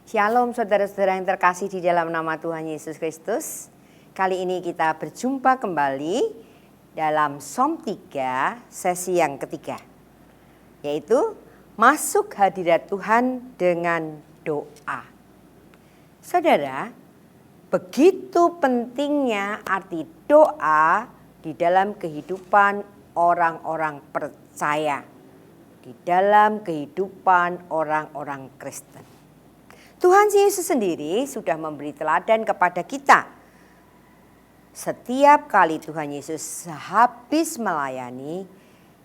Shalom saudara-saudara yang terkasih di dalam nama Tuhan Yesus Kristus. Kali ini kita berjumpa kembali dalam Psalm 3 sesi yang ketiga. Yaitu masuk hadirat Tuhan dengan doa. Saudara, begitu pentingnya arti doa di dalam kehidupan orang-orang percaya. Di dalam kehidupan orang-orang Kristen. Tuhan Yesus sendiri sudah memberi teladan kepada kita. Setiap kali Tuhan Yesus habis melayani,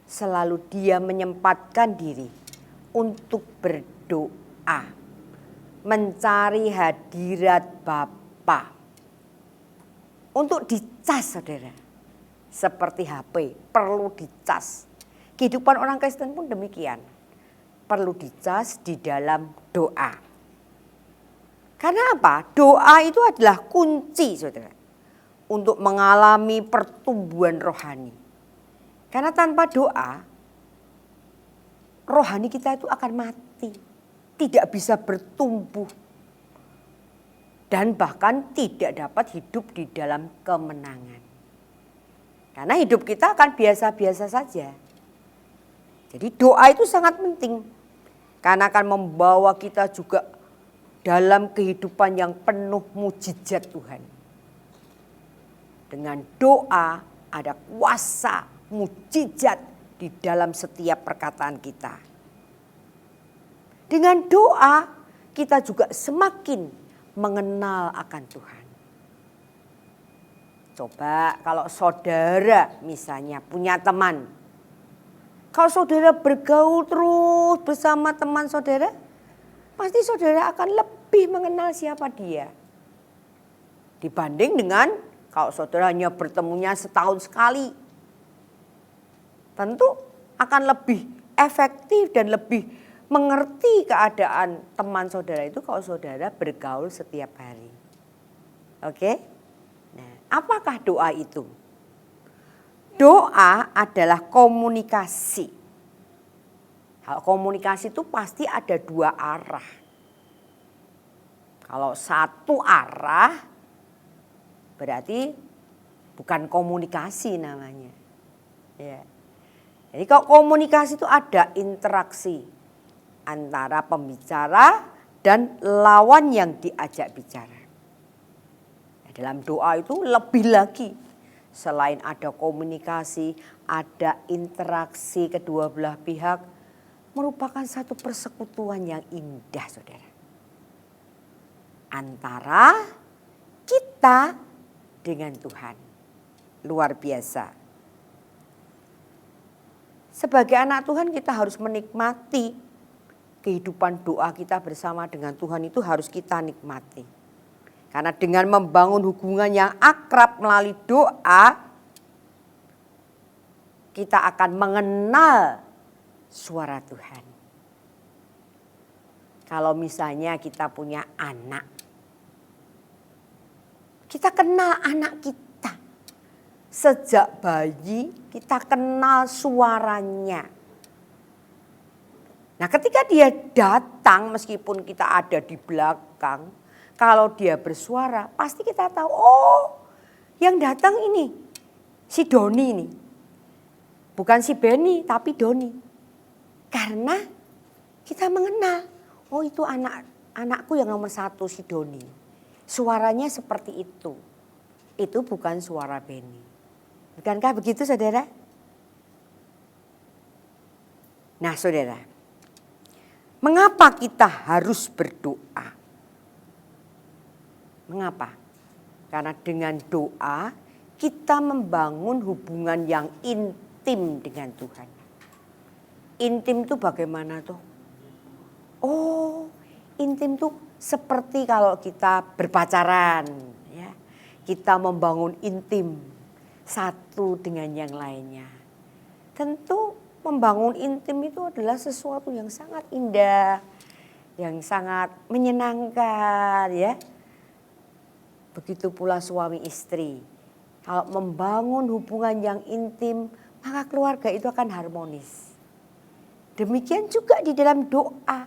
selalu dia menyempatkan diri untuk berdoa. Mencari hadirat Bapa. Untuk dicas saudara. Seperti HP, perlu dicas. Kehidupan orang Kristen pun demikian. Perlu dicas di dalam doa. Karena apa? Doa itu adalah kunci saudara. Untuk mengalami pertumbuhan rohani. Karena tanpa doa, rohani kita itu akan mati. Tidak bisa bertumbuh. Dan bahkan tidak dapat hidup di dalam kemenangan. Karena hidup kita akan biasa-biasa saja. Jadi doa itu sangat penting. Karena akan membawa kita juga dalam kehidupan yang penuh mujizat Tuhan. Dengan doa ada kuasa mujizat di dalam setiap perkataan kita. Dengan doa kita juga semakin mengenal akan Tuhan. Coba kalau saudara misalnya punya teman. Kalau saudara bergaul terus bersama teman saudara, pasti saudara akan lebih mengenal siapa dia. Dibanding dengan kalau saudara hanya bertemunya setahun sekali. Tentu akan lebih efektif dan lebih mengerti keadaan teman saudara itu kalau saudara bergaul setiap hari. Oke? Nah, apakah doa itu? Doa adalah komunikasi. Hal komunikasi itu pasti ada dua arah. Kalau satu arah berarti bukan komunikasi namanya. Ya. Jadi kalau komunikasi itu ada interaksi antara pembicara dan lawan yang diajak bicara. Nah, dalam doa itu lebih lagi. Selain ada komunikasi, ada interaksi kedua belah pihak. Merupakan satu persekutuan yang indah saudara. Antara kita dengan Tuhan. Luar biasa. Sebagai anak Tuhan kita harus menikmati kehidupan doa kita bersama dengan Tuhan itu harus kita nikmati. Karena dengan membangun hubungan yang akrab melalui doa, kita akan mengenal suara Tuhan. Kalau misalnya kita punya anak, kita kenal anak kita. Sejak bayi kita kenal suaranya. Nah ketika dia datang meskipun kita ada di belakang, kalau dia bersuara pasti kita tahu, oh yang datang ini si Doni ini. Bukan si Benny tapi Doni. Karena kita mengenal, oh itu anakku yang nomor satu si Doni. Suaranya seperti itu. Itu bukan suara Benny. Bukankah begitu saudara? Nah saudara, mengapa kita harus berdoa? Mengapa? Karena dengan doa kita membangun hubungan yang intim dengan Tuhan. Intim itu bagaimana tuh? Oh, intim tuh seperti kalau kita berpacaran, ya. Kita membangun intim satu dengan yang lainnya. Tentu membangun intim itu adalah sesuatu yang sangat indah, yang sangat menyenangkan, ya. Begitu pula suami istri. Kalau membangun hubungan yang intim, maka keluarga itu akan harmonis. Demikian juga di dalam doa.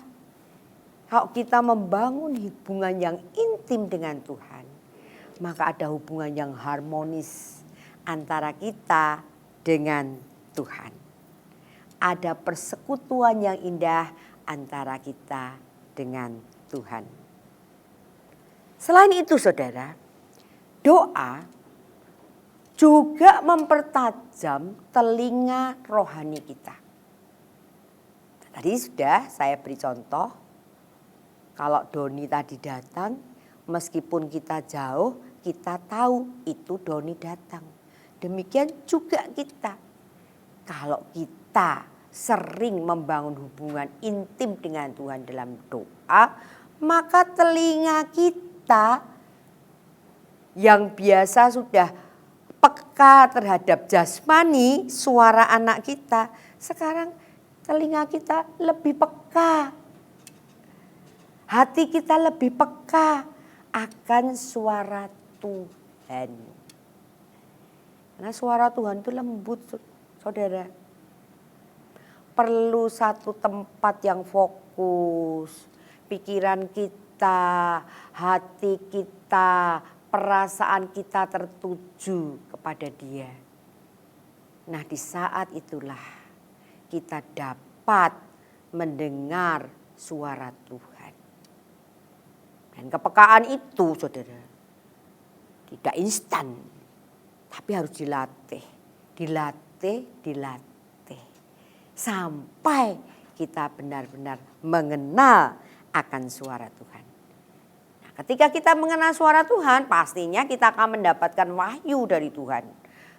Kalau kita membangun hubungan yang intim dengan Tuhan, maka ada hubungan yang harmonis antara kita dengan Tuhan. Ada persekutuan yang indah antara kita dengan Tuhan. Selain itu saudara, doa juga mempertajam telinga rohani kita. Tadi sudah saya beri contoh, kalau Doni tadi datang, meskipun kita jauh, kita tahu itu Doni datang. Demikian juga kita. Kalau kita sering membangun hubungan intim dengan Tuhan dalam doa, maka telinga kita yang biasa sudah peka terhadap jasmani, suara anak kita, sekarang telinga kita lebih peka. Hati kita lebih peka akan suara Tuhan. Karena suara Tuhan itu lembut, saudara. Perlu satu tempat yang fokus. Pikiran kita, hati kita, perasaan kita tertuju kepada Dia. Nah, di saat itulah kita dapat mendengar suara Tuhan. Dan kepekaan itu, saudara, tidak instan, tapi harus dilatih, dilatih, sampai kita benar-benar mengenal akan suara Tuhan. Nah, ketika kita mengenal suara Tuhan, pastinya kita akan mendapatkan wahyu dari Tuhan,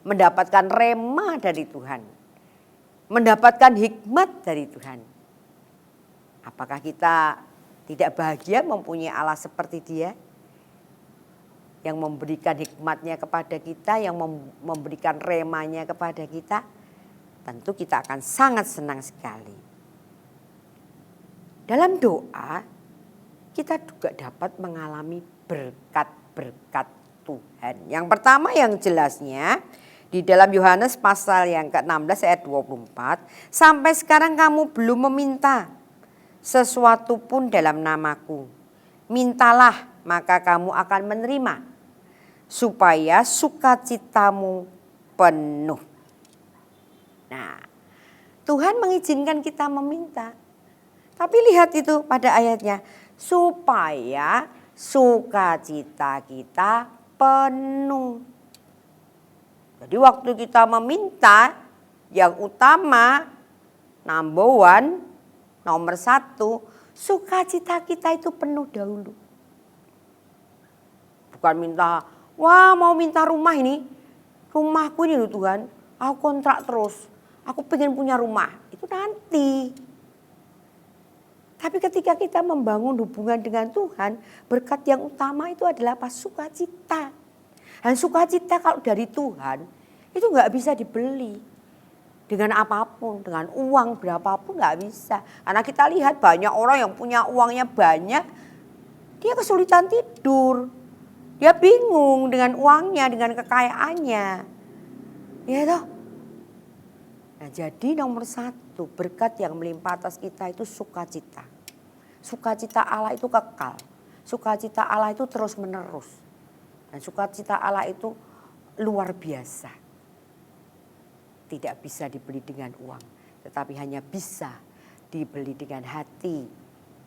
mendapatkan rema dari Tuhan, mendapatkan hikmat dari Tuhan. Apakah kita tidak bahagia mempunyai Allah seperti Dia? Yang memberikan hikmatnya kepada kita, yang memberikan remanya kepada kita. Tentu kita akan sangat senang sekali. Dalam doa, kita juga dapat mengalami berkat-berkat Tuhan. Yang pertama yang jelasnya, di dalam Yohanes pasal yang ke-16 ayat 24. Sampai sekarang kamu belum meminta sesuatu pun dalam namaku. Mintalah maka kamu akan menerima. Supaya sukacitamu penuh. Nah, Tuhan mengizinkan kita meminta. Tapi lihat itu pada ayatnya. Supaya sukacita kita penuh. Jadi waktu kita meminta, yang utama, number one, nomor satu, sukacita kita itu penuh dahulu. Bukan minta, wah mau minta rumah ini, rumahku ini loh Tuhan, aku kontrak terus, aku pengen punya rumah, itu nanti. Tapi ketika kita membangun hubungan dengan Tuhan, berkat yang utama itu adalah apa? Sukacita. Dan sukacita kalau dari Tuhan itu nggak bisa dibeli dengan apapun, dengan uang berapapun nggak bisa. Karena kita lihat banyak orang yang punya uangnya banyak, dia kesulitan tidur, dia bingung dengan uangnya, dengan kekayaannya, ya toh. Nah, jadi nomor satu berkat yang melimpah atas kita itu sukacita. Sukacita Allah itu kekal, sukacita Allah itu terus menerus. Dan sukacita Allah itu luar biasa. Tidak bisa dibeli dengan uang, tetapi hanya bisa dibeli dengan hati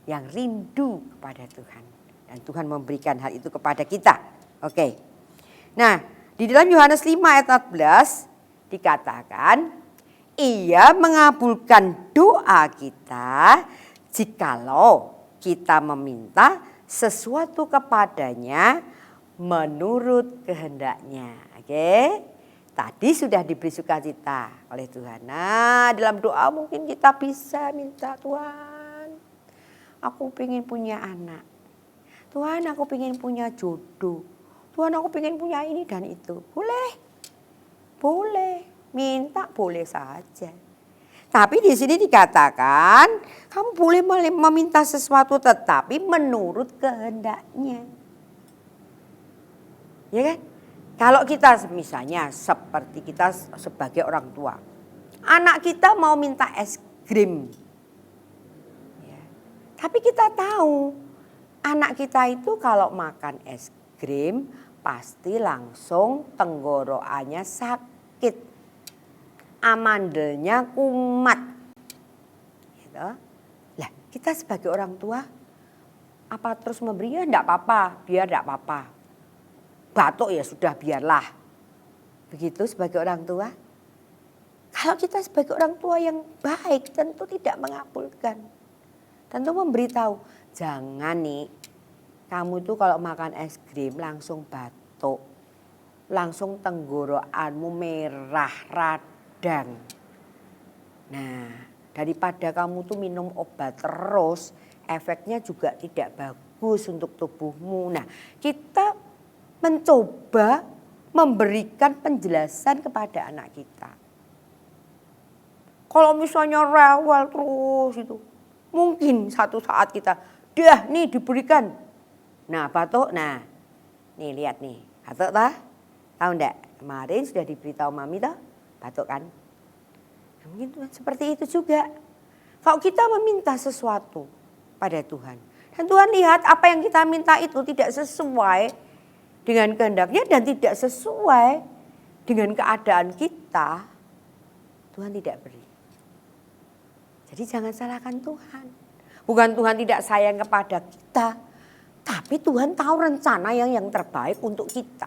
yang rindu kepada Tuhan. Dan Tuhan memberikan hal itu kepada kita. Oke. Nah, di dalam Yohanes 5 ayat 14 dikatakan, Ia mengabulkan doa kita jikalau kita meminta sesuatu kepadanya menurut kehendaknya. Oke. Tadi sudah diberi sukacita oleh Tuhan. Nah, dalam doa mungkin kita bisa minta, Tuhan, aku pengen punya anak. Tuhan, aku pengen punya jodoh. Tuhan, aku pengen punya ini dan itu. Boleh. Boleh. Minta boleh saja. Tapi di sini dikatakan, kamu boleh meminta sesuatu tetapi menurut kehendaknya. Ya kan? Kalau kita misalnya seperti kita sebagai orang tua. Anak kita mau minta es krim. Ya. Tapi kita tahu anak kita itu kalau makan es krim pasti langsung tenggorokannya sakit. Amandelnya kumat. Gitu. Lah, kita sebagai orang tua apa terus memberi? Ya enggak apa-apa, biar enggak apa-apa. Batuk ya sudah biarlah. Begitu sebagai orang tua. Kalau kita sebagai orang tua yang baik tentu tidak mengabulkan. Tentu memberitahu, jangan nih kamu itu kalau makan es krim langsung batuk. Langsung tenggorokanmu merah, radang. Nah, daripada kamu tuh minum obat terus, efeknya juga tidak bagus untuk tubuhmu. Nah, kita mencoba memberikan penjelasan kepada anak kita. Kalau misalnya rewel terus itu, mungkin satu saat kita, dah nih diberikan. Nah batuk, nah nih lihat nih, batuk tah? Tahu enggak? Kemarin sudah diberitahu mami tah, batuk kan? Nah, mungkin Tuhan seperti itu juga. Kalau kita meminta sesuatu pada Tuhan, dan Tuhan lihat apa yang kita minta itu tidak sesuai dengan kehendaknya dan tidak sesuai dengan keadaan kita, Tuhan tidak beri. Jadi jangan salahkan Tuhan. Bukan Tuhan tidak sayang kepada kita, tapi Tuhan tahu rencana yang terbaik untuk kita.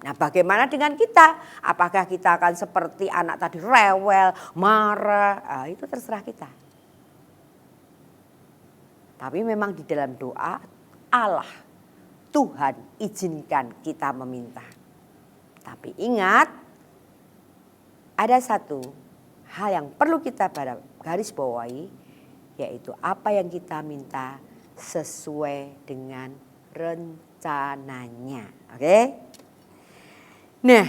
Nah, bagaimana dengan kita? Apakah kita akan seperti anak tadi rewel, marah? Nah, itu terserah kita. Tapi memang di dalam doa Allah, Tuhan izinkan kita meminta. Tapi ingat, ada satu hal yang perlu kita garis bawahi, yaitu apa yang kita minta sesuai dengan rencananya. Oke? Nah,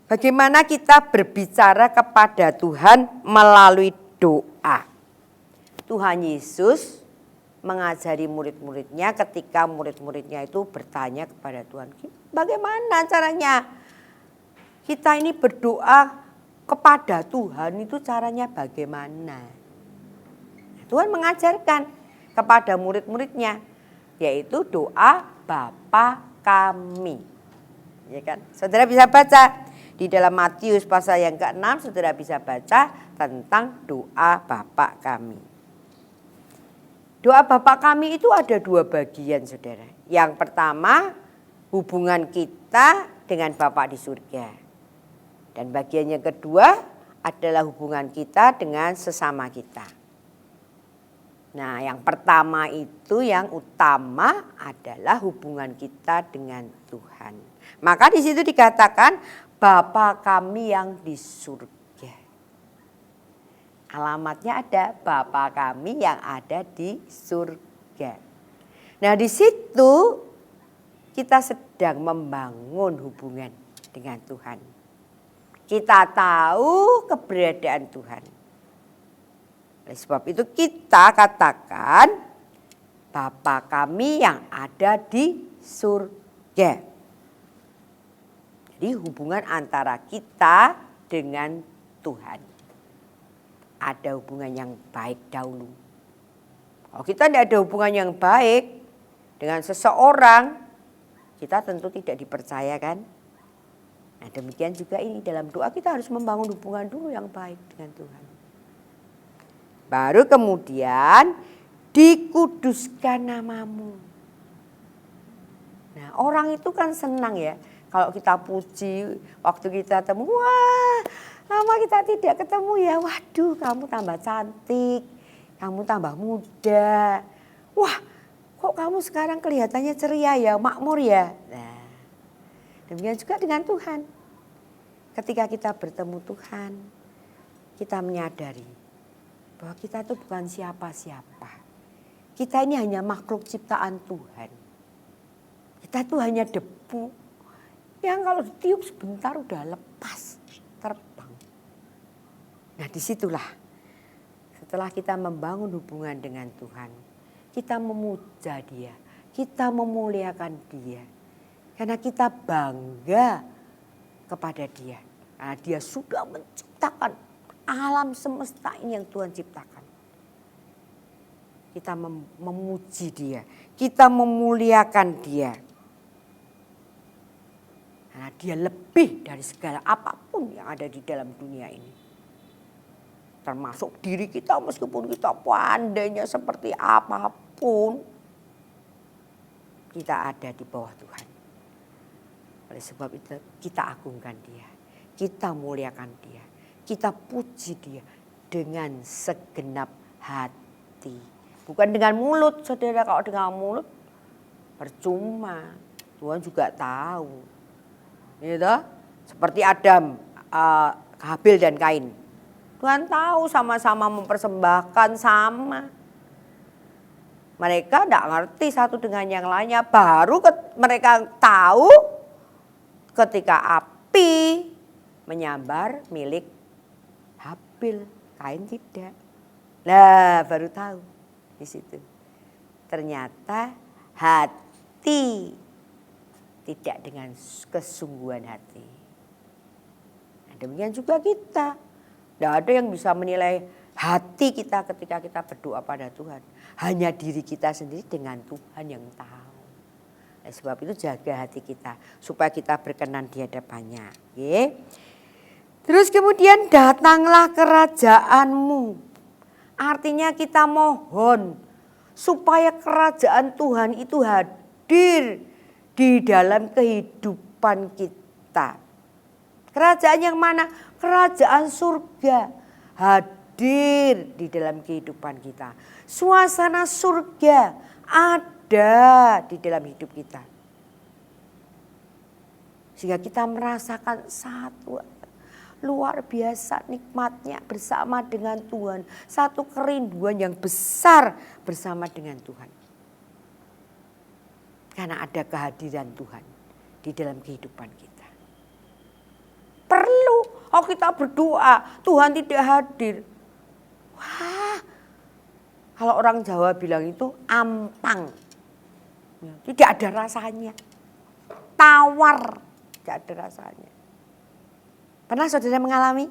bagaimana kita berbicara kepada Tuhan melalui doa? Tuhan Yesus mengajari murid-muridnya ketika murid-muridnya itu bertanya kepada Tuhan, bagaimana caranya kita ini berdoa kepada Tuhan itu caranya bagaimana? Tuhan mengajarkan kepada murid-muridnya, yaitu doa Bapa kami. Ya kan? Saudara bisa baca di dalam Matius pasal yang ke-6, saudara bisa baca tentang doa Bapa kami. Doa Bapa kami itu ada dua bagian, saudara. Yang pertama, hubungan kita dengan Bapa di surga. Dan bagian yang kedua adalah hubungan kita dengan sesama kita. Nah, yang pertama itu yang utama adalah hubungan kita dengan Tuhan. Maka di situ dikatakan Bapa kami yang di surga. Alamatnya ada, Bapa kami yang ada di surga. Nah, di situ kita sedang membangun hubungan dengan Tuhan. Kita tahu keberadaan Tuhan. Oleh sebab itu kita katakan Bapa kami yang ada di surga. Jadi hubungan antara kita dengan Tuhan. Ada hubungan yang baik dahulu. Kalau kita tidak ada hubungan yang baik dengan seseorang, kita tentu tidak dipercayakan. Nah, demikian juga ini dalam doa kita harus membangun hubungan dulu yang baik dengan Tuhan. Baru kemudian dikuduskan namamu. Nah, orang itu kan senang ya kalau kita puji waktu kita temu. Wah, lama kita tidak ketemu ya. Waduh, kamu tambah cantik, kamu tambah muda. Wah, kok kamu sekarang kelihatannya ceria ya, makmur ya. Nah, demikian juga dengan Tuhan. Ketika kita bertemu Tuhan, kita menyadari bahwa kita itu bukan siapa-siapa. Kita ini hanya makhluk ciptaan Tuhan. Kita itu hanya debu yang kalau ditiup sebentar udah lepas, terbang. Nah, disitulah setelah kita membangun hubungan dengan Tuhan, kita memuja Dia, kita memuliakan Dia. Karena kita bangga kepada Dia. Karena Dia sudah menciptakan alam semesta ini yang Tuhan ciptakan. kita memuji Dia, kita memuliakan Dia. Karena Dia lebih dari segala apapun yang ada di dalam dunia ini. Termasuk diri kita, meskipun kita pandainya seperti apapun, kita ada di bawah Tuhan. Oleh sebab itu kita agungkan Dia, kita muliakan Dia, kita puji Dia dengan segenap hati. Bukan dengan mulut, saudara. Kalau dengan mulut percuma. Tuhan juga tahu. Gitu? Seperti Adam, Habil dan Kain. Tuhan tahu sama-sama mempersembahkan sama. Mereka tidak ngerti satu dengan yang lainnya. Baru mereka tahu ketika api menyambar milik Habil. Kain tidak. Nah, baru tahu di situ. Ternyata hati tidak dengan kesungguhan hati. Nah, demikian juga kita. Tidak ada yang bisa menilai hati kita ketika kita berdoa pada Tuhan. Hanya diri kita sendiri dengan Tuhan yang tahu. Nah, sebab itu jaga hati kita supaya kita berkenan di hadapannya. Okay? Terus kemudian datanglah kerajaanmu. Artinya kita mohon supaya kerajaan Tuhan itu hadir di dalam kehidupan kita. Kerajaan yang mana? Kerajaan surga hadir di dalam kehidupan kita. Suasana surga ada di dalam hidup kita. Sehingga kita merasakan satu luar biasa nikmatnya bersama dengan Tuhan. Satu kerinduan yang besar bersama dengan Tuhan. Karena ada kehadiran Tuhan di dalam kehidupan kita. Perlu, kalau kita berdoa Tuhan tidak hadir. Wah, kalau orang Jawa bilang itu ampang. Tidak ada rasanya. Tawar, tidak ada rasanya. Pernah saudara mengalami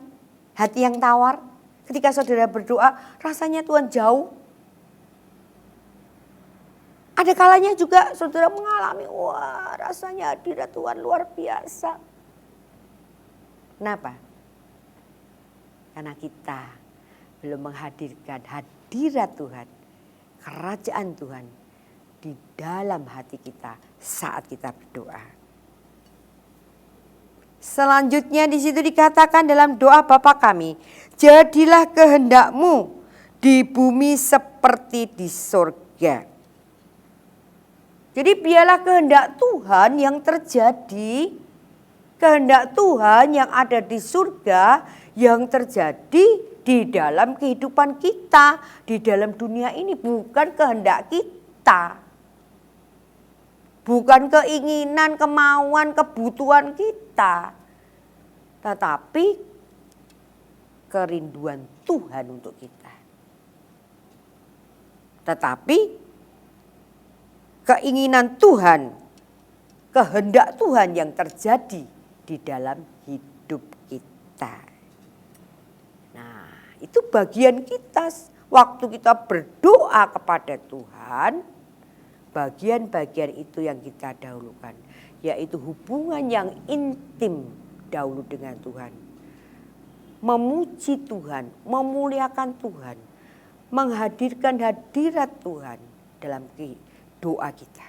hati yang tawar? Ketika saudara berdoa, rasanya Tuhan jauh. Ada kalanya juga saudara mengalami, wah rasanya hadirat Tuhan luar biasa. Kenapa? Karena kita belum menghadirkan hadirat Tuhan, kerajaan Tuhan di dalam hati kita saat kita berdoa. Selanjutnya di situ dikatakan dalam doa Bapa kami, jadilah kehendakmu di bumi seperti di surga. Jadi biarlah kehendak Tuhan yang terjadi, kehendak Tuhan yang ada di surga yang terjadi di dalam kehidupan kita, di dalam dunia ini, bukan kehendak kita. Bukan keinginan, kemauan, kebutuhan kita. Tetapi kerinduan Tuhan untuk kita. Tetapi keinginan Tuhan, kehendak Tuhan yang terjadi di dalam hidup kita. Nah, itu bagian kita waktu kita berdoa kepada Tuhan. Bagian-bagian itu yang kita dahulukan, yaitu hubungan yang intim dahulu dengan Tuhan. Memuji Tuhan, memuliakan Tuhan, menghadirkan hadirat Tuhan dalam doa kita.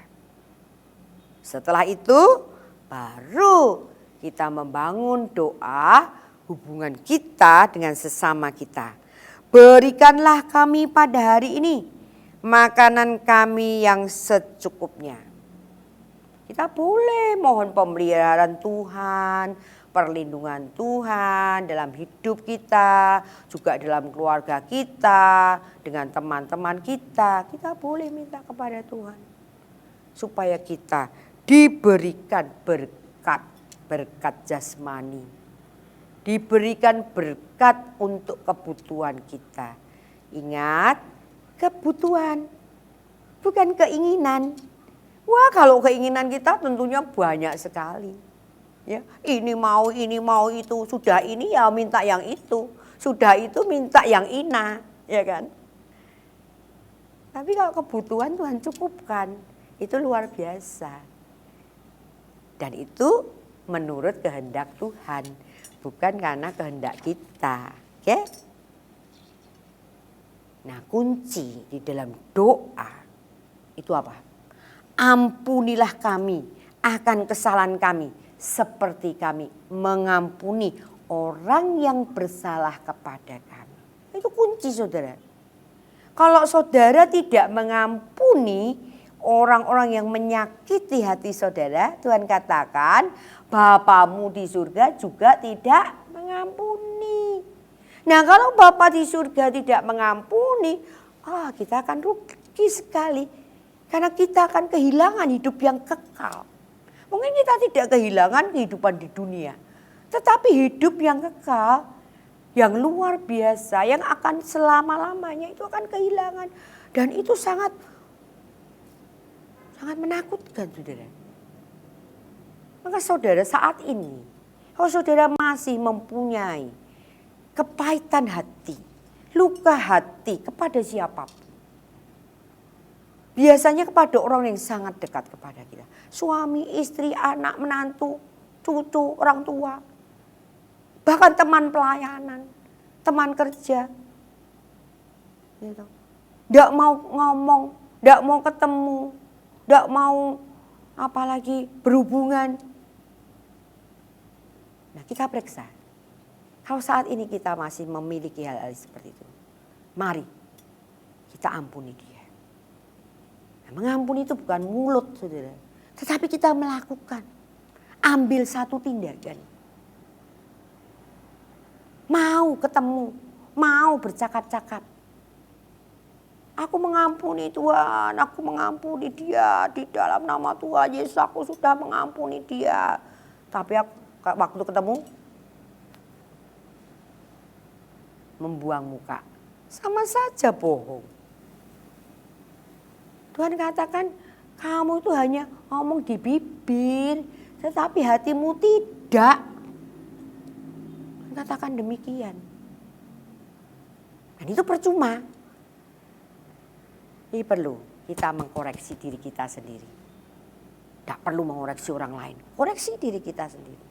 Setelah itu baru kita membangun doa hubungan kita dengan sesama kita. Berikanlah kami pada hari ini makanan kami yang secukupnya. Kita boleh mohon pemeliharaan Tuhan, perlindungan Tuhan dalam hidup kita, juga dalam keluarga kita, dengan teman-teman kita. Kita boleh minta kepada Tuhan supaya kita diberikan berkat jasmani, diberikan berkat untuk kebutuhan kita. Ingat, kebutuhan, bukan keinginan. Wah, kalau keinginan kita tentunya banyak sekali. Ya, ini mau itu, sudah ini ya minta yang itu, sudah itu minta yang ina, ya kan? Tapi kalau kebutuhan Tuhan cukupkan, itu luar biasa. Dan itu menurut kehendak Tuhan, bukan karena kehendak kita. Oke? Nah, kunci di dalam doa itu apa? Ampunilah kami akan kesalahan kami, seperti kami mengampuni orang yang bersalah kepada kami. Itu kunci, saudara. Kalau saudara tidak mengampuni orang-orang yang menyakiti hati saudara, Tuhan katakan Bapamu di surga juga tidak mengampuni. Nah, kalau Bapa di surga tidak mengampuni, kita akan rugi sekali. Karena kita akan kehilangan hidup yang kekal. Mungkin kita tidak kehilangan kehidupan di dunia, tetapi hidup yang kekal, yang luar biasa, yang akan selama-lamanya itu akan kehilangan. Dan itu sangat menakutkan, saudara. Maka saudara, saat ini, kalau saudara masih mempunyai kepahitan hati, luka hati kepada siapapun, biasanya kepada orang yang sangat dekat kepada kita, suami, istri, anak, menantu, cucu, orang tua, bahkan teman pelayanan, teman kerja, gitu. Tidak mau ngomong, tidak mau ketemu, tidak mau apalagi berhubungan. Nah, kita periksa. Kalau saat ini kita masih memiliki hal-hal seperti itu, mari kita ampuni dia. Nah, mengampuni itu bukan mulut, saudara, tetapi kita melakukan, ambil satu tindakan. Mau ketemu, mau bercakap-cakap. Aku mengampuni Tuhan, aku mengampuni dia di dalam nama Tuhan Yesus, aku sudah mengampuni dia. Tapi waktu ketemu, membuang muka, sama saja bohong. Tuhan katakan kamu itu hanya ngomong di bibir, tetapi hatimu tidak. Katakan demikian. Dan itu percuma. Ini perlu kita mengkoreksi diri kita sendiri. Tidak perlu mengoreksi orang lain. Koreksi diri kita sendiri.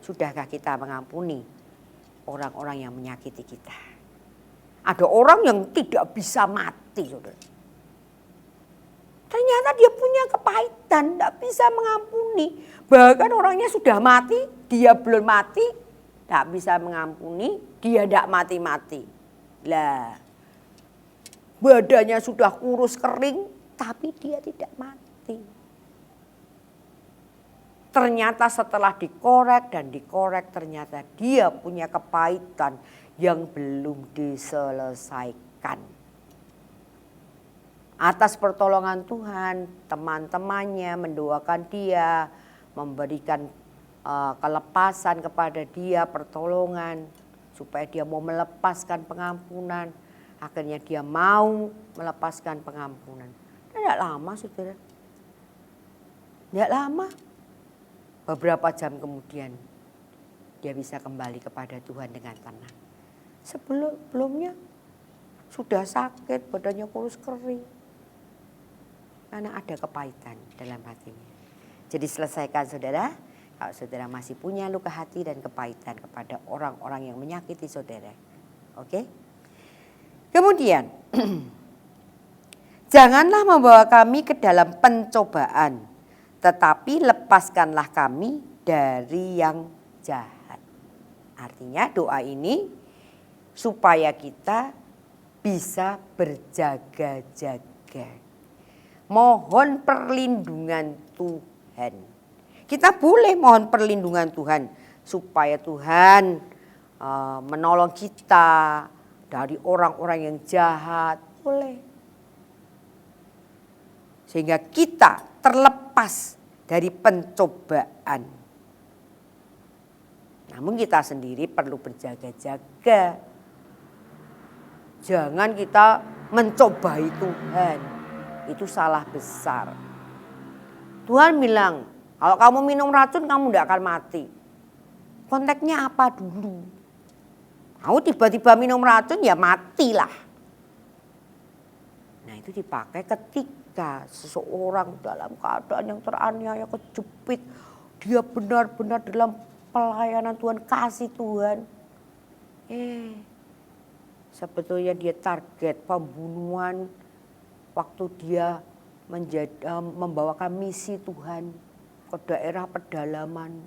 Sudahkah kita mengampuni orang-orang yang menyakiti kita? Ada orang yang tidak bisa mati, saudara. Ternyata dia punya kepahitan, tidak bisa mengampuni. Bahkan orangnya sudah mati, dia belum mati. Tak bisa mengampuni, dia tidak mati-mati. Lah, badannya sudah kurus kering, tapi dia tidak mati. Ternyata setelah dikorek dan dikorek, ternyata dia punya kepahitan yang belum diselesaikan. Atas pertolongan Tuhan, teman-temannya mendoakan dia, memberikan kelepasan kepada dia, pertolongan supaya dia mau melepaskan pengampunan. Akhirnya dia mau melepaskan pengampunan. Tidak lama, saudara. Tidak lama. Beberapa jam kemudian dia bisa kembali kepada Tuhan dengan tenang. Sebelumnya sudah sakit, badannya kurus kering. Karena ada kepahitan dalam hatinya. Jadi selesaikan, saudara. Kalau saudara masih punya luka hati dan kepahitan kepada orang-orang yang menyakiti saudara. Oke? Kemudian, janganlah membawa kami ke dalam pencobaan, tetapi lepaskanlah kami dari yang jahat. Artinya doa ini supaya kita bisa berjaga-jaga. Mohon perlindungan Tuhan. Kita boleh mohon perlindungan Tuhan supaya Tuhan menolong kita dari orang-orang yang jahat. Boleh. Sehingga kita terlepas dari pencobaan. Namun kita sendiri perlu berjaga-jaga. Jangan kita mencobai Tuhan. Itu salah besar. Tuhan bilang, kalau kamu minum racun kamu tidak akan mati. Konteksnya apa dulu? Kamu tiba-tiba minum racun ya matilah. Nah, itu dipakai ketika seseorang dalam keadaan yang teraniaya, kejepit. Dia benar-benar dalam pelayanan Tuhan, kasih Tuhan. Sebetulnya dia target pembunuhan waktu dia membawakan misi Tuhan ke daerah pedalaman.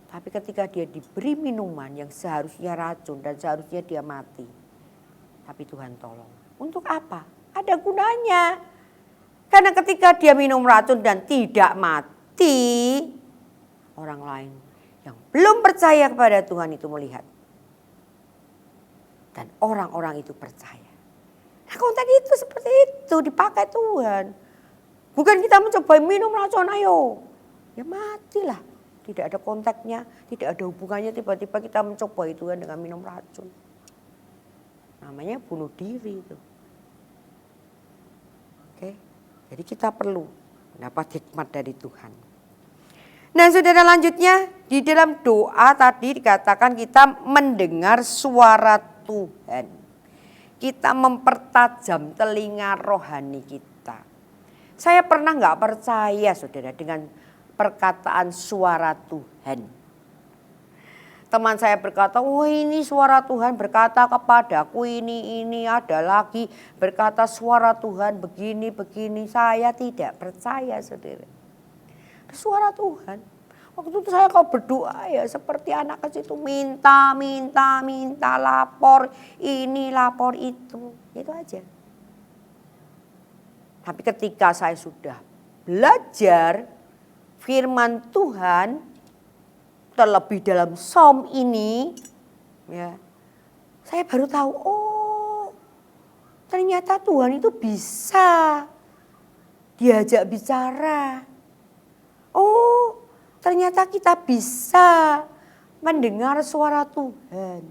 Tapi ketika dia diberi minuman yang seharusnya racun dan seharusnya dia mati. Tapi Tuhan tolong. Untuk apa? Ada gunanya. Karena ketika dia minum racun dan tidak mati, orang lain yang belum percaya kepada Tuhan itu melihat. Dan orang-orang itu percaya. Nah, konteks itu seperti itu dipakai Tuhan. Bukan kita mencoba minum racun, ayo. Ya matilah. Tidak ada kontaknya, tidak ada hubungannya, tiba-tiba kita mencoba Tuhan dengan minum racun. Namanya bunuh diri itu. Oke, jadi kita perlu mendapat hikmat dari Tuhan. Nah, saudara, lanjutnya di dalam doa tadi dikatakan kita mendengar suara Tuhan. Kita mempertajam telinga rohani kita. Saya pernah nggak percaya, saudara, dengan perkataan suara Tuhan. Teman saya berkata, wah ini suara Tuhan berkata kepadaku ini ada lagi berkata suara Tuhan begini. Saya tidak percaya, saudara. Suara Tuhan. Waktu itu saya kalau berdoa ya seperti anak kecil itu minta, lapor ini, lapor itu. Itu aja. Tapi ketika saya sudah belajar firman Tuhan, terlebih dalam Psalm ini, ya, saya baru tahu, oh ternyata Tuhan itu bisa diajak bicara. Oh ternyata kita bisa mendengar suara Tuhan.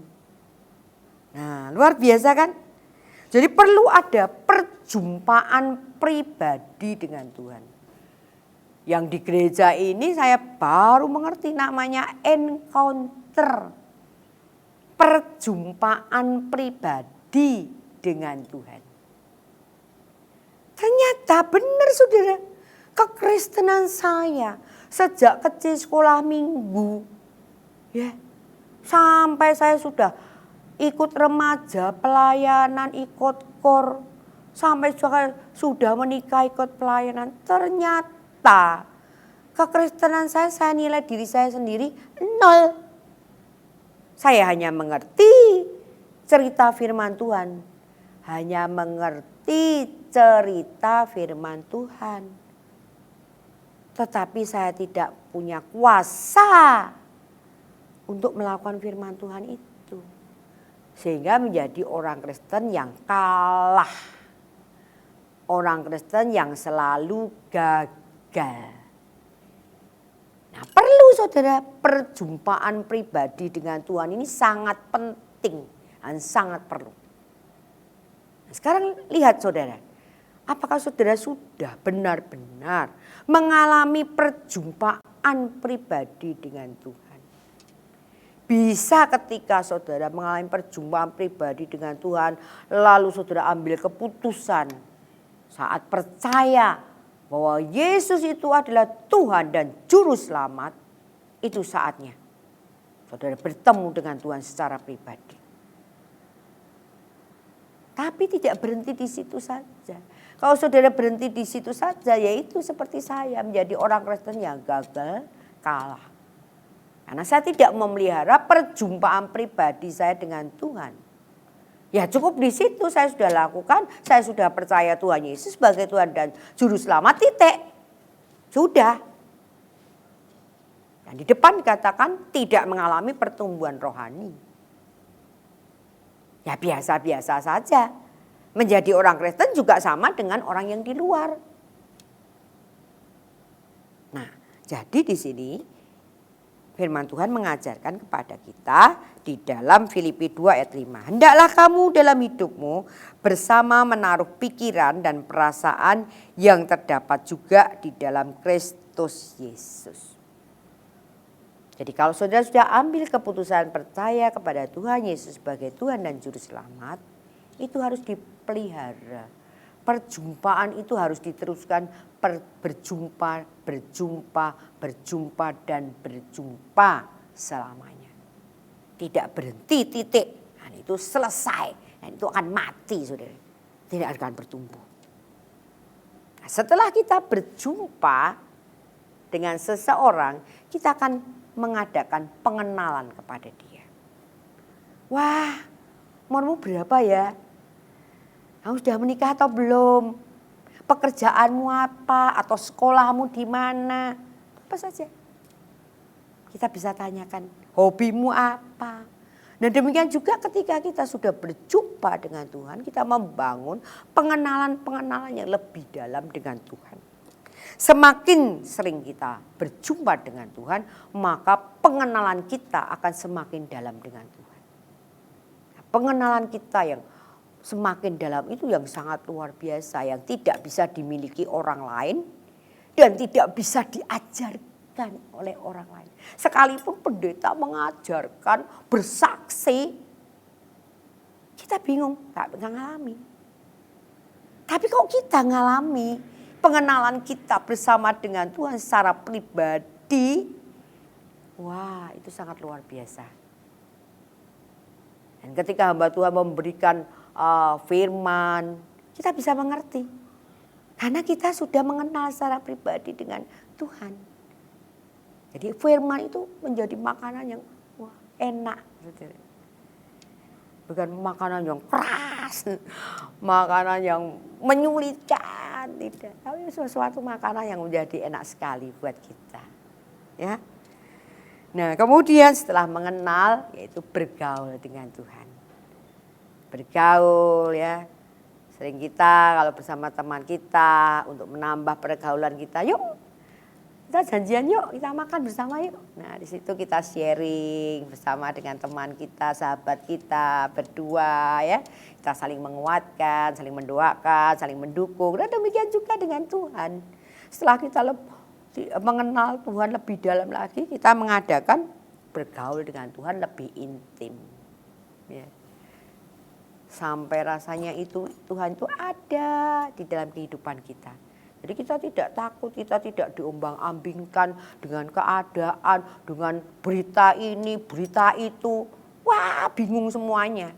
Nah, luar biasa kan? Jadi perlu ada perjumpaan pribadi dengan Tuhan. Yang di gereja ini saya baru mengerti namanya encounter. Perjumpaan pribadi dengan Tuhan. Ternyata benar, saudara. Kekristenan saya sejak kecil sekolah minggu. Ya, sampai saya sudah ikut remaja, pelayanan, ikut kor. Sampai sudah menikah ikut pelayanan. Ternyata kekristenan saya nilai diri saya sendiri 0. Saya hanya mengerti cerita firman Tuhan. Hanya mengerti cerita firman Tuhan. Tetapi saya tidak punya kuasa untuk melakukan firman Tuhan itu. Sehingga menjadi orang Kristen yang kalah. Orang Kristen yang selalu gagal. Nah, perlu, saudara, perjumpaan pribadi dengan Tuhan ini sangat penting dan sangat perlu. Nah, sekarang lihat, saudara, apakah saudara sudah benar-benar mengalami perjumpaan pribadi dengan Tuhan? Bisa ketika saudara mengalami perjumpaan pribadi dengan Tuhan, lalu saudara ambil keputusan saat percaya bahwa Yesus itu adalah Tuhan dan Juru Selamat, itu saatnya saudara bertemu dengan Tuhan secara pribadi. Tapi tidak berhenti di situ saja. Kalau saudara berhenti di situ saja, yaitu seperti saya menjadi orang Kristen yang gagal, kalah. Karena saya tidak memelihara perjumpaan pribadi saya dengan Tuhan. Ya cukup di situ saya sudah lakukan, saya sudah percaya Tuhan Yesus sebagai Tuhan dan Juru Selamat, titik. Sudah. Dan di depan dikatakan tidak mengalami pertumbuhan rohani. Ya biasa-biasa saja. Menjadi orang Kristen juga sama dengan orang yang di luar. Nah, jadi di sini firman Tuhan mengajarkan kepada kita di dalam Filipi 2 ayat 5. Hendaklah kamu dalam hidupmu bersama menaruh pikiran dan perasaan yang terdapat juga di dalam Kristus Yesus. Jadi kalau saudara sudah ambil keputusan percaya kepada Tuhan Yesus sebagai Tuhan dan Juru Selamat, itu harus dipelihara Perjumpaan itu harus diteruskan berjumpa dan berjumpa selamanya. Tidak berhenti titik. Nah, itu selesai. Nah, itu akan mati, saudara. Tidak akan bertumbuh. Nah, setelah kita berjumpa dengan seseorang, kita akan mengadakan pengenalan kepada dia. Wah, umurmu berapa ya? Kamu sudah menikah atau belum? Pekerjaanmu apa? Atau sekolahmu di mana? Apa saja. Kita bisa tanyakan, hobimu apa? Dan demikian juga ketika kita sudah berjumpa dengan Tuhan, kita membangun pengenalan-pengenalan yang lebih dalam dengan Tuhan. Semakin sering kita berjumpa dengan Tuhan, maka pengenalan kita akan semakin dalam dengan Tuhan. Pengenalan kita yang semakin dalam itu yang sangat luar biasa, yang tidak bisa dimiliki orang lain dan tidak bisa diajarkan oleh orang lain. Sekalipun pendeta mengajarkan, bersaksi, kita bingung, nggak ngalami. Tapi kok kita ngalami pengenalan kita bersama dengan Tuhan secara pribadi, wah itu sangat luar biasa. Dan ketika hamba Tuhan memberikan firman, kita bisa mengerti. Karena kita sudah mengenal secara pribadi dengan Tuhan. Jadi firman itu menjadi makanan yang enak. Bukan makanan yang keras, makanan yang menyulitkan, tidak. Tapi sesuatu makanan yang menjadi enak sekali buat kita. Ya. Nah, kemudian setelah mengenal, yaitu bergaul dengan Tuhan. Bergaul ya. Sering kita kalau bersama teman kita untuk menambah pergaulan kita, yuk kita janjian yuk, kita makan bersama yuk. Nah di situ kita sharing bersama dengan teman kita, sahabat kita, berdua ya. Kita saling menguatkan, saling mendoakan, saling mendukung. Dan demikian juga dengan Tuhan. Setelah kita mengenal Tuhan lebih dalam lagi, kita mengadakan bergaul dengan Tuhan lebih intim. Ya. Sampai rasanya itu Tuhan itu ada di dalam kehidupan kita. Jadi kita tidak takut, kita tidak diombang-ambingkan dengan keadaan, dengan berita ini, berita itu. Wah, bingung semuanya.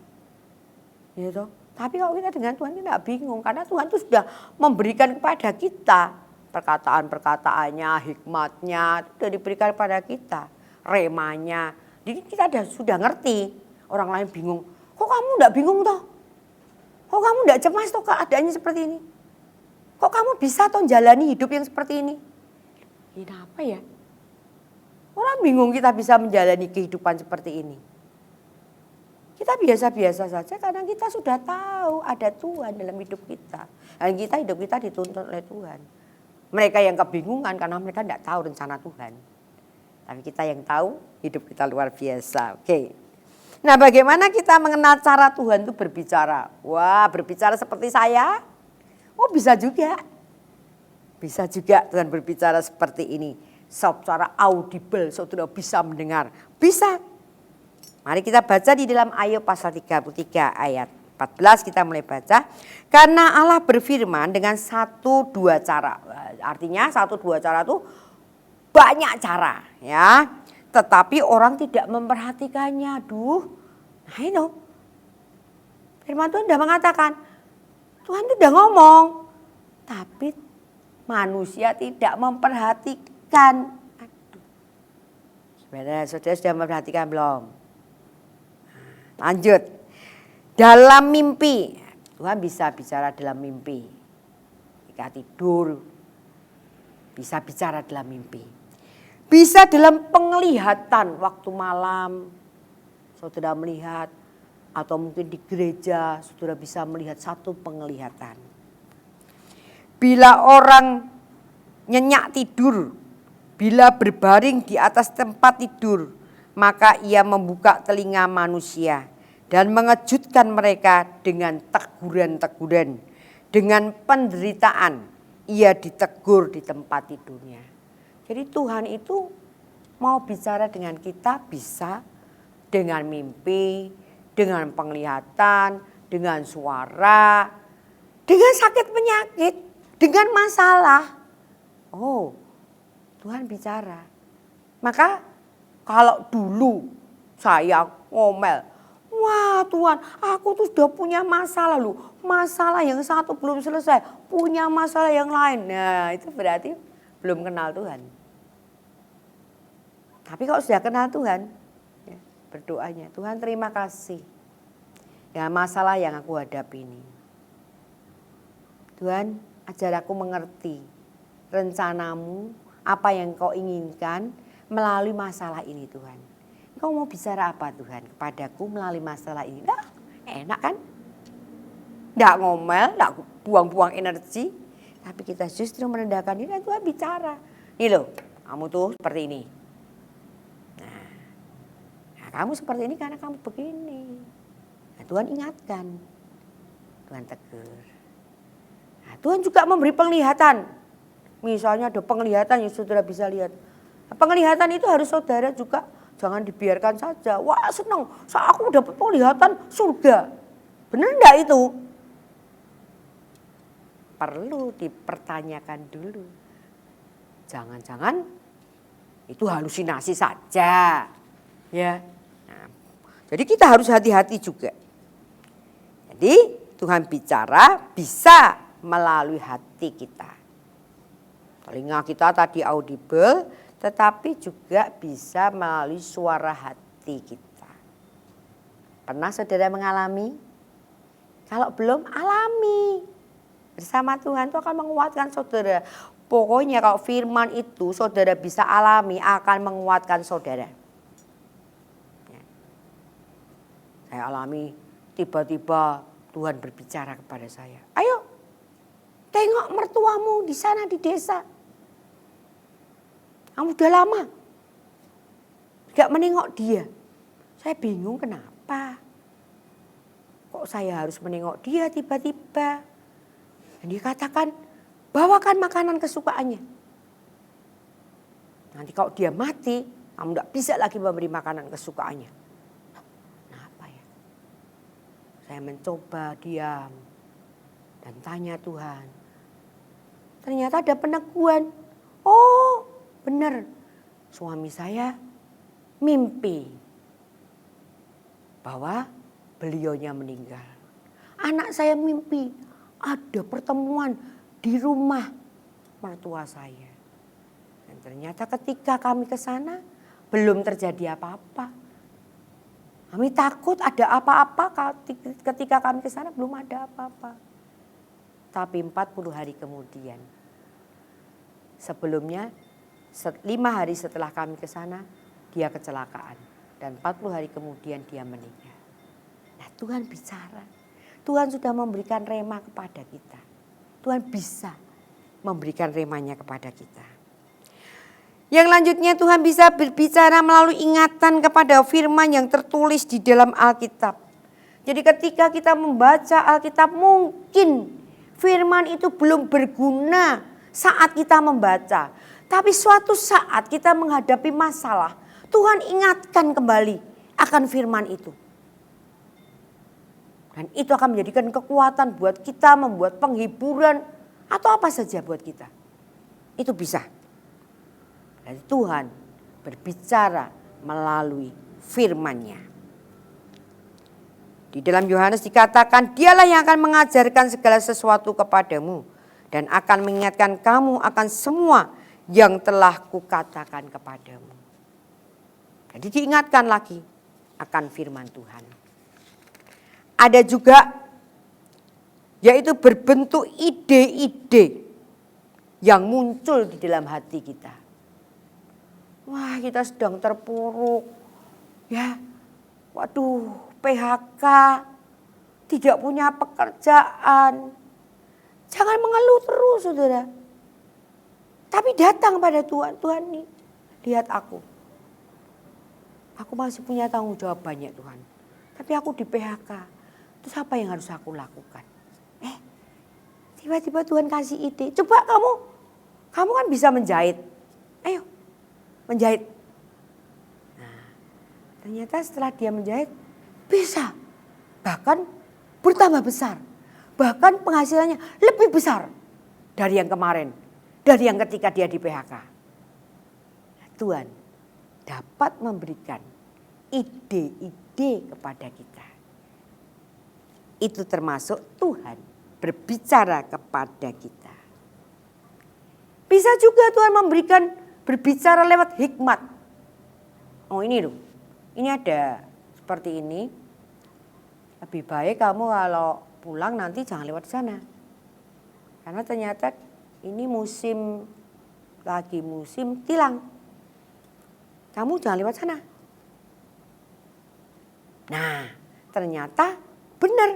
Gitu. Tapi kalau kita dengan Tuhan tidak bingung, karena Tuhan itu sudah memberikan kepada kita perkataan-perkataannya, hikmatnya, itu sudah diberikan kepada kita, remanya. Jadi kita sudah ngerti. Orang lain bingung. Kok kamu enggak bingung toh? Kok kamu enggak cemas toh keadaannya seperti ini? Kok kamu bisa toh jalani hidup yang seperti ini? Kenapa ya? Orang bingung kita bisa menjalani kehidupan seperti ini. Kita biasa-biasa saja karena kita sudah tahu ada Tuhan dalam hidup kita. Dan hidup kita dituntun oleh Tuhan. Mereka yang kebingungan karena mereka tidak tahu rencana Tuhan. Tapi kita yang tahu hidup kita luar biasa. Oke. Nah, bagaimana kita mengenal cara Tuhan itu berbicara? Wah, berbicara seperti saya? Oh, bisa juga. Bisa juga Tuhan berbicara seperti ini. Secara audible, saudara bisa mendengar. Bisa. Mari kita baca di dalam Ayub pasal 33 ayat 14 kita mulai baca. Karena Allah berfirman dengan 1-2 cara. Artinya 1-2 cara itu banyak cara ya. Tetapi orang tidak memperhatikannya. Aduh, nah itu. Firman Tuhan sudah mengatakan, Tuhan itu sudah ngomong. Tapi manusia tidak memperhatikan. Aduh. Saudara sudah memperhatikan belum? Lanjut. Dalam mimpi. Tuhan bisa bicara dalam mimpi. Ketika tidur. Bisa bicara dalam mimpi. Bisa dalam penglihatan waktu malam, saudara melihat, atau mungkin di gereja, saudara bisa melihat satu penglihatan. Bila orang nyenyak tidur, bila berbaring di atas tempat tidur, maka ia membuka telinga manusia dan mengejutkan mereka dengan teguran-teguran. Dengan penderitaan, ia ditegur di tempat tidurnya. Jadi Tuhan itu mau bicara dengan kita bisa dengan mimpi, dengan penglihatan, dengan suara, dengan sakit penyakit, dengan masalah. Oh, Tuhan bicara. Maka kalau dulu saya ngomel, wah Tuhan, aku tuh sudah punya masalah loh. Masalah yang satu belum selesai, punya masalah yang lain. Nah itu berarti belum kenal Tuhan. Tapi kalau sudah kenal Tuhan, ya, berdoanya, Tuhan terima kasih. Ya masalah yang aku hadapi ini. Tuhan ajar aku mengerti rencanamu, apa yang kau inginkan melalui masalah ini Tuhan. Kau mau bicara apa Tuhan kepadaku melalui masalah ini? Nah, enak kan? Nggak ngomel, nggak buang-buang energi. Tapi kita justru merendahkan diri, Tuhan bicara. Nih loh, kamu tuh seperti ini. Nah, kamu seperti ini karena kamu begini. Nah, Tuhan ingatkan. Tuhan tegur. Nah, Tuhan juga memberi penglihatan. Misalnya ada penglihatan yang saudara bisa lihat. Nah, penglihatan itu harus saudara juga jangan dibiarkan saja. Wah senang, aku dapat penglihatan surga. Benar enggak itu? Perlu dipertanyakan dulu. Jangan-jangan itu halusinasi saja. Ya. Nah, jadi kita harus hati-hati juga. Jadi Tuhan bicara bisa melalui hati kita. Telinga kita tadi audible, tetapi juga bisa melalui suara hati kita. Pernah saudara mengalami? Kalau belum, alami. Bersama Tuhan itu akan menguatkan saudara. Pokoknya kalau firman itu saudara bisa alami akan menguatkan saudara. Ya. Saya alami tiba-tiba Tuhan berbicara kepada saya. Ayo tengok mertuamu di sana di desa. Kamu udah lama gak menengok dia. Saya bingung kenapa. Kok saya harus menengok dia tiba-tiba. Dan dia katakan bawakan makanan kesukaannya. Nanti kalau dia mati kamu gak bisa lagi memberi makanan kesukaannya. Kenapa ya? Saya mencoba diam. Dan tanya Tuhan. Ternyata ada peneguhan. Oh benar, suami saya mimpi bahwa beliaunya meninggal. Anak saya mimpi ada pertemuan di rumah mertua saya. Dan ternyata ketika kami ke sana belum terjadi apa-apa. Kami takut ada apa-apa, ketika kami ke sana belum ada apa-apa. Tapi 40 hari kemudian, sebelumnya 5 hari setelah kami ke sana, dia kecelakaan. Dan 40 hari kemudian dia meninggal. Nah Tuhan bicara. Tuhan sudah memberikan rema kepada kita. Tuhan bisa memberikan remanya kepada kita. Yang lanjutnya Tuhan bisa berbicara melalui ingatan kepada firman yang tertulis di dalam Alkitab. Jadi ketika kita membaca Alkitab mungkin firman itu belum berguna saat kita membaca. Tapi suatu saat kita menghadapi masalah, Tuhan ingatkan kembali akan firman itu. Dan itu akan menjadikan kekuatan buat kita, membuat penghiburan atau apa saja buat kita. Itu bisa. Dan Tuhan berbicara melalui firman-Nya. Di dalam Yohanes dikatakan, dialah yang akan mengajarkan segala sesuatu kepadamu dan akan mengingatkan kamu akan semua yang telah kukatakan kepadamu. Jadi diingatkan lagi akan firman Tuhan. Ada juga yaitu berbentuk ide-ide yang muncul di dalam hati kita. Wah kita sedang terpuruk. Ya, waduh PHK, tidak punya pekerjaan. Jangan mengeluh terus saudara. Tapi datang pada Tuhan, Tuhan nih lihat aku. Aku masih punya tanggung jawab banyak Tuhan. Tapi aku di PHK. Terus apa yang harus aku lakukan? Tiba-tiba Tuhan kasih ide. Coba kamu kan bisa menjahit. Ayo menjahit. Nah, ternyata setelah dia menjahit bisa. Bahkan bertambah besar. bahkan penghasilannya lebih besar dari yang kemarin, dari yang ketika dia di PHK. Tuhan dapat memberikan ide-ide kepada kita. Itu termasuk Tuhan berbicara kepada kita. Bisa juga Tuhan berbicara lewat hikmat. Oh ini loh, ini ada seperti ini. Lebih baik kamu kalau pulang nanti jangan lewat sana. Karena ternyata ini lagi musim tilang. Kamu jangan lewat sana. Nah, ternyata benar.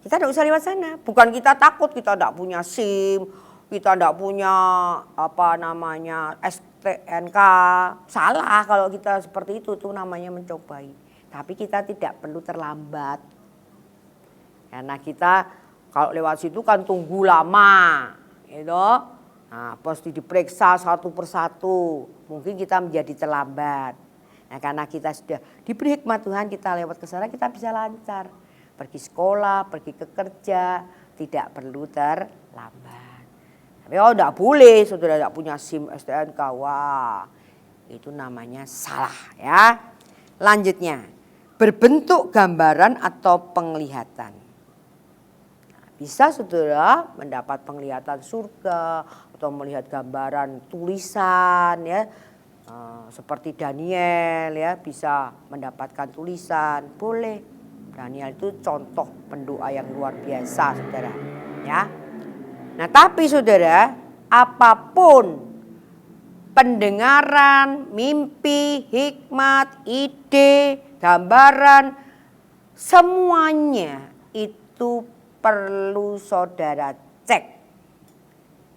Kita tidak usah lewat sana. Bukan kita takut, kita tidak punya SIM, kita tidak punya STNK. Salah kalau kita seperti itu namanya mencobai. Tapi kita tidak perlu terlambat. Karena kita kalau lewat situ kan tunggu lama, gitu. Nah, pasti diperiksa satu persatu. Mungkin kita menjadi terlambat. Nah, karena kita sudah diberi hikmat Tuhan, kita lewat ke sana kita bisa lancar. Pergi sekolah, pergi ke kerja, tidak perlu terlambat. Tapi tidak boleh, saudara tidak punya SIM, STNK. Wah, itu namanya salah ya. Lanjutnya. Berbentuk gambaran atau penglihatan. Bisa saudara mendapat penglihatan surga atau melihat gambaran tulisan ya. Seperti Daniel ya bisa mendapatkan tulisan. Boleh. Daniel itu contoh pendoa yang luar biasa saudara. Ya. Nah tapi saudara apapun pendengaran, mimpi, hikmat, ide, gambaran, semuanya itu perlu saudara cek.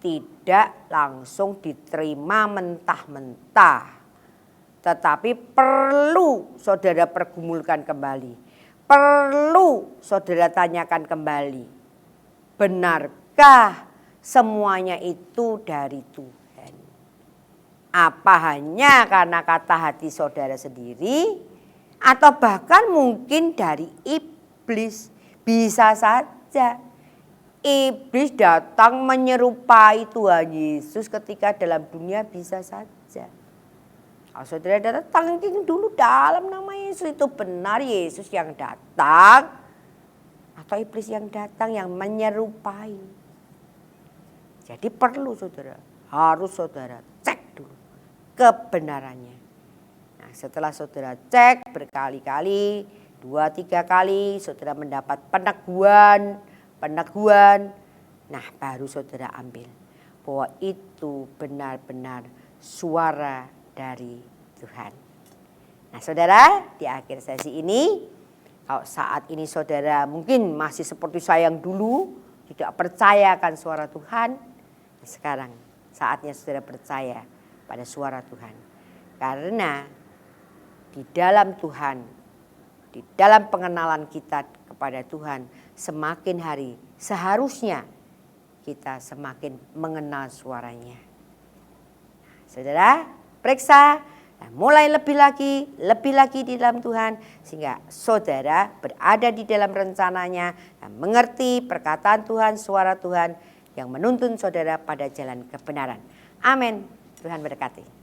Tidak langsung diterima mentah-mentah. Tetapi perlu saudara pergumulkan kembali. Perlu saudara tanyakan kembali. Benarkah semuanya itu dari Tuhan? Apa hanya karena kata hati saudara sendiri atau bahkan mungkin dari iblis? Bisa saja iblis datang menyerupai Tuhan Yesus ketika dalam dunia, bisa saja. Kalau saudara datang dulu dalam nama Yesus, itu benar Yesus yang datang atau iblis yang datang yang menyerupai. Jadi perlu saudara, harus saudara cek dulu kebenarannya. Nah, setelah saudara cek berkali-kali, 2-3 kali saudara mendapat peneguhan. Nah, baru saudara ambil bahwa itu benar-benar suara dari Tuhan. Nah, saudara, di akhir sesi ini, kalau saat ini saudara mungkin masih seperti saya yang dulu, tidak percaya akan suara Tuhan, sekarang saatnya saudara percaya pada suara Tuhan. Karena di dalam Tuhan, di dalam pengenalan kita kepada Tuhan, semakin hari seharusnya kita semakin mengenal suaranya. Saudara, periksa dan mulai lebih lagi di dalam Tuhan, sehingga saudara berada di dalam rencananya dan mengerti perkataan Tuhan, suara Tuhan yang menuntun saudara pada jalan kebenaran. Amin. Tuhan berkati.